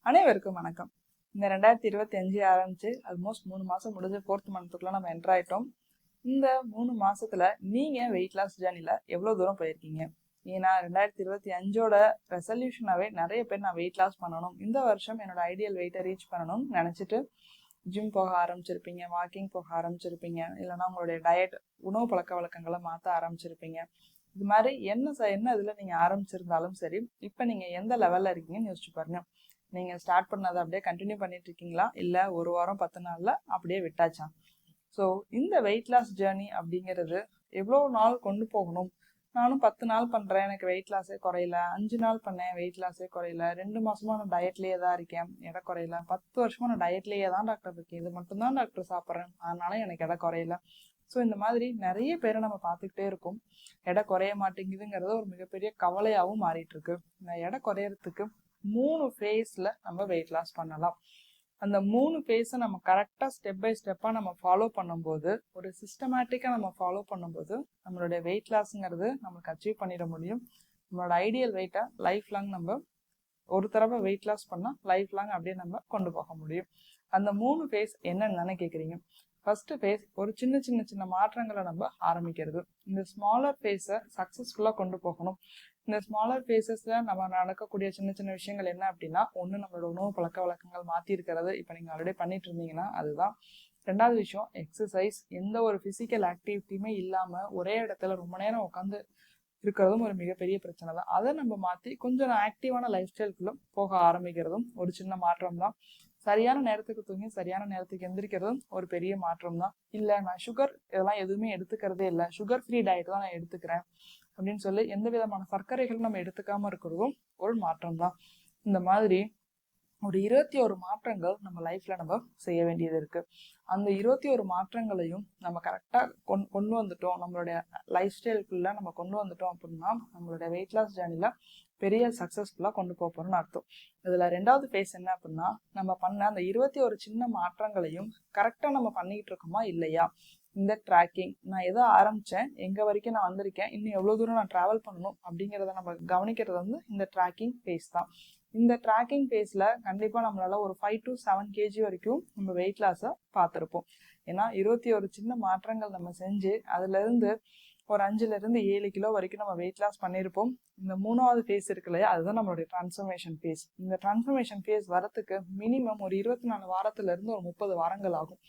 அனைவருக்கும் வணக்கம். இந்த 2025 ஆரம்பிச்சு ஆல்மோஸ்ட் 3 மாசம் முடிஞ்சு 4th மந்த்துக்குள்ள நம்ம என்டர் ஆயிட்டோம். இந்த 3 மாசத்துல நீங்க வெயிட் லாஸ் ஜேர்னில எவ்வளவு தூரம் போயிருக்கீங்க? ஏன்னா 2025ஓட ரெசல்யூஷனாவே நிறைய பேர் நான் வெயிட் லாஸ் பண்ணணும், இந்த வருஷம் என்னோட ஐடியல் வெயிட்டை ரீச் பண்ணணும்னு நினைச்சிட்டு ஜிம் போக ஆரம்பிச்சிருப்பீங்க, வாக்கிங் போக ஆரம்பிச்சிருப்பீங்க, இல்லைன்னா உங்களுடைய டயட் உணவு பழக்க வழக்கங்களை மாற்ற ஆரம்பிச்சிருப்பீங்க. இது மாதிரி என்ன இதுல நீங்க ஆரம்பிச்சிருந்தாலும் சரி, இப்ப நீங்க எந்த லெவல்ல இருக்கீங்கன்னு யோசிச்சு பாருங்க. நீங்க ஸ்டார்ட் பண்ணதை அப்படியே கண்டினியூ பண்ணிட்டு இருக்கீங்களா, இல்ல ஒரு வாரம் 10 நாள்ல அப்படியே விட்டாச்சா? ஸோ இந்த வெயிட் லாஸ் ஜேர்னி அப்படிங்கிறது எவ்வளோ நாள் கொண்டு போகணும்? நானும் 10 நாள் பண்றேன், எனக்கு வெயிட் லாஸே குறையல. 5 நாள் பண்ணேன், வெயிட் லாஸே குறையல. 2 மாசமா நான் டயட்லயே தான் இருக்கேன், எடை குறையல. 10 வருஷமா நான் டயட்லயே தான் டாக்டர் இருக்கேன், இது மட்டும் தான் டாக்டர் சாப்பிட்றேன், அதனால எனக்கு எடை குறையல. ஸோ இந்த மாதிரி நிறைய பேரை நம்ம பார்த்துக்கிட்டே இருக்கோம். எடை குறைய மாட்டேங்குதுங்கிறது ஒரு மிகப்பெரிய கவலையாகவும் மாறிட்டு இருக்கு. இந்த எடை குறையறதுக்கு 3 ஃபேஸ்ல நம்ம வெயிட் லாஸ் பண்ணலாம். அந்த 3 ஃபேஸை நம்ம கரெக்டாக ஸ்டெப் பை ஸ்டெப்பாக நம்ம ஃபாலோ பண்ணும்போது, ஒரு சிஸ்டமேட்டிக்காக நம்ம ஃபாலோ பண்ணும்போது நம்மளுடைய வெயிட் லாஸ்ங்கிறது நம்மளுக்கு அச்சீவ் பண்ணிட முடியும். நம்மளோட ஐடியல் வெயிட்டை லைஃப் லாங் நம்ம ஒரு தடவை வெயிட் லாஸ் பண்ணால் லைஃப் லாங் அப்படியே நம்ம கொண்டு போக முடியும். அந்த 3 ஃபேஸ் என்னன்னு கேட்குறீங்க. ஃபர்ஸ்ட் ஃபேஸ் ஒரு சின்ன மாற்றங்களை நம்ம ஆரம்பிக்கிறது. இந்த ஸ்மாலர் ஃபேஸை சக்ஸஸ்ஃபுல்லாக கொண்டு போகணும். இந்த ஸ்மாலர் ஃபேஸஸ்ல நம்ம நடக்கக்கூடிய சின்ன விஷயங்கள் என்ன அப்படின்னா, ஒன்று நம்மளோட உணவு பழக்க வழக்கங்கள் மாற்றி இருக்கிறது. இப்போ நீங்கள் ஆல்ரெடி பண்ணிட்டு இருந்தீங்கன்னா அதுதான். ரெண்டாவது விஷயம் எக்ஸசைஸ். எந்த ஒரு ஃபிசிக்கல் ஆக்டிவிட்டியுமே இல்லாமல் ஒரே இடத்துல ரொம்ப நேரம் உட்காந்து இருக்கிறதும் ஒரு மிகப்பெரிய பிரச்சனை தான். அதை நம்ம மாற்றி கொஞ்சம் ஆக்டிவான லைஃப் ஸ்டைலுக்குள்ள போக ஆரம்பிக்கிறதும் ஒரு சின்ன மாற்றம் தான். சரியான நேரத்துக்கு தூங்கி சரியான நேரத்துக்கு எந்திரிக்கிறதும் ஒரு பெரிய மாற்றம் தான். இல்லை நான் சுகர் இதெல்லாம் எதுவுமே எடுத்துக்கிறதே இல்லை, சுகர் ஃப்ரீ டயட் தான் நான் எடுத்துக்கிறேன் அப்படின்னு சொல்லி எந்த விதமான சர்க்கரைகளும் நம்ம எடுத்துக்காம இருக்கிறதும் ஒரு மாற்றம் தான். இந்த மாதிரி ஒரு 21 மாற்றங்கள் நம்ம லைஃப்ல நம்ம செய்ய வேண்டியது இருக்கு. அந்த 21 மாற்றங்களையும் நம்ம கரெக்டா கொண்டு வந்துட்டோம், நம்மளுடைய லைஃப் ஸ்டைலுக்குள்ள நம்ம கொண்டு வந்துட்டோம் அப்படின்னா நம்மளுடைய வெயிட் லாஸ் ஜேர்னில பெரிய சக்சஸ்ஃபுல்லா கொண்டு போறோம்னு அர்த்தம். இதுல ரெண்டாவது ஃபேஸ் என்ன அப்படின்னா, நம்ம பண்ண அந்த 21 சின்ன மாற்றங்களையும் கரெக்டா நம்ம பண்ணிக்கிட்டு இருக்கோமா இல்லையா. இந்த ட்ராக்கிங், நான் எதை ஆரம்பிச்சேன், எங்க வரைக்கும் நான் வந்திருக்கேன், இன்னும் எவ்வளவு தூரம் நான் டிராவல் பண்ணணும் அப்படிங்கிறத நம்ம கவனிக்கிறது வந்து இந்த ட்ராக்கிங் ஃபேஸ் தான். இந்த ட்ராக்கிங் ஃபேஸ்ல கண்டிப்பா நம்மளால ஒரு 5 to 7 kg வரைக்கும் நம்ம வெயிட் லாஸை பார்த்துருப்போம். ஏன்னா 21 சின்ன மாற்றங்கள் நம்ம செஞ்சு அதுல இருந்து ஒரு 5ல இருந்து 7 கிலோ வரைக்கும் நம்ம வெயிட் லாஸ் பண்ணியிருப்போம். இந்த 3வது ஃபேஸ் இருக்கு இல்லையா, அதுதான் நம்மளுடைய டிரான்ஸ்ஃபர்மேஷன் ஃபேஸ். இந்த டிரான்ஸ்ஃபர்மேஷன் ஃபேஸ் வரத்துக்கு மினிமம் ஒரு 24 வாரத்துல இருந்து ஒரு 30 வாரங்கள் ஆகும்.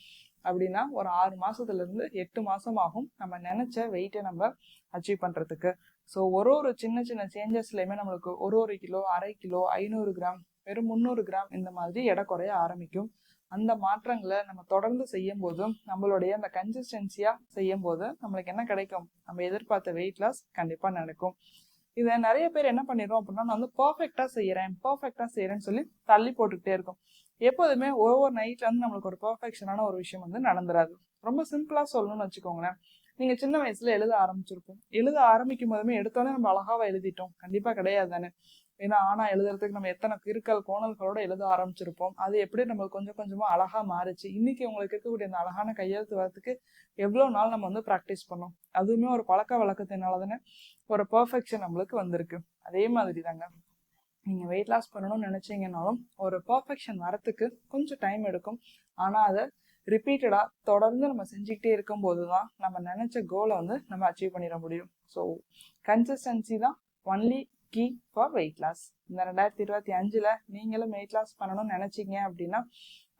அப்படின்னா ஒரு 6 மாசத்துல இருந்து 8 மாசம் ஆகும் நம்ம நினைச்ச வெயிட்டை நம்ம அச்சீவ் பண்றதுக்கு. ஸோ ஒரு சின்ன சேஞ்சஸ்லயுமே நம்மளுக்கு ஒரு கிலோ, அரை கிலோ, 500 கிராம், வெறும் 300 கிராம் இந்த மாதிரி எடை குறைய ஆரம்பிக்கும். அந்த மாற்றங்களை நம்ம தொடர்ந்து செய்யும் போதும் நம்மளுடைய அந்த கன்சிஸ்டன்சியா செய்யும் போது நம்மளுக்கு என்ன கிடைக்கும், நம்ம எதிர்பார்த்த வெயிட் லாஸ் கண்டிப்பா நடக்கும். இதை நிறைய பேர் என்ன பண்ணிடுறோம் அப்படின்னா, நான் வந்து பர்ஃபெக்டா செய்யறேன்னு சொல்லி தள்ளி போட்டுக்கிட்டே இருக்கும். எப்போதுமே ஒவ்வொரு நைட்ல இருந்து நம்மளுக்கு ஒரு பர்ஃபெக்ஷனான ஒரு விஷயம் வந்து நடந்துராது. ரொம்ப சிம்பிளா சொல்லணும்னு வச்சுக்கோங்களேன். நீங்க சின்ன வயசுல எழுத ஆரம்பிக்கும் போதுமே எடுத்தோடனே நம்ம அழகாவா எழுதிட்டோம் கண்டிப்பா கிடையாது தானே. ஏன்னா ஆனா எழுதுறதுக்கு நம்ம எத்தனை கிறுக்கல் கோணல்களோட எழுத ஆரம்பிச்சிருப்போம். அது எப்படி நம்மளுக்கு கொஞ்சம் கொஞ்சமா அழகா மாறிச்சு. இன்னைக்கு உங்களுக்கு இருக்கக்கூடிய அந்த அழகான கையெழுத்து வரதுக்கு எவ்வளவு நாள் நம்ம வந்து ப்ராக்டிஸ் பண்ணோம். அதுவுமே ஒரு பழக்க வழக்கத்தினால தானே ஒரு பர்ஃபெக்ஷன் நம்மளுக்கு வந்திருக்கு. அதே மாதிரி தாங்க நீங்க வெயிட் லாஸ் பண்ணணும்னு நினைச்சீங்கன்னாலும் ஒரு பர்ஃபெக்ஷன் வரத்துக்கு கொஞ்சம் டைம் எடுக்கும். ஆனா அதை ரிப்பீட்டடா தொடர்ந்து நம்ம செஞ்சுக்கிட்டே இருக்கும் போதுதான் நம்ம நினைச்ச கோலை வந்து நம்ம அச்சீவ் பண்ணிட முடியும். ஸோ கன்சிஸ்டன்சி தான் only key for weight loss. இந்த 2025ல நீங்களும் வெயிட் லாஸ் பண்ணணும்னு நினைச்சீங்க அப்படின்னா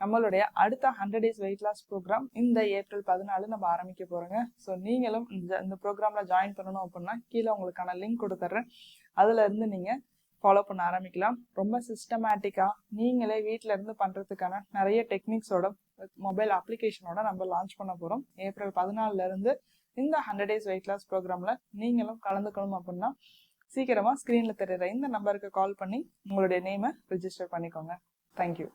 நம்மளுடைய அடுத்த 100 days வெயிட் லாஸ் ப்ரோக்ராம் இந்த ஏப்ரல் 14 நம்ம ஆரம்பிக்க போறோங்க. ஸோ நீங்களும் இந்த ப்ரோக்ராம்ல ஜாயின் பண்ணணும் அப்படின்னா கீழே உங்களுக்கான லிங்க் கொடுத்துட்றேன், அதுல இருந்து நீங்க ஃபாலோ பண்ண ஆரம்பிக்கலாம். ரொம்ப சிஸ்டமேட்டிக்கா நீங்களே வீட்டில இருந்து பண்றதுக்கான நிறைய டெக்னிக்ஸோட மொபைல் அப்ளிகேஷனோட நம்ம லான்ச் பண்ண போறோம். ஏப்ரல் 14ல இருந்து இந்த 100 days வெயிட் லாஸ் ப்ரோக்ராம்ல நீங்களும் கலந்துக்கணும் அப்படின்னா சீக்கிரமா ஸ்கிரீன்ல தெரியுற இந்த நம்பருக்கு கால் பண்ணி உங்களுடைய நேமை ரிஜிஸ்டர் பண்ணிக்கோங்க. தேங்க்யூ.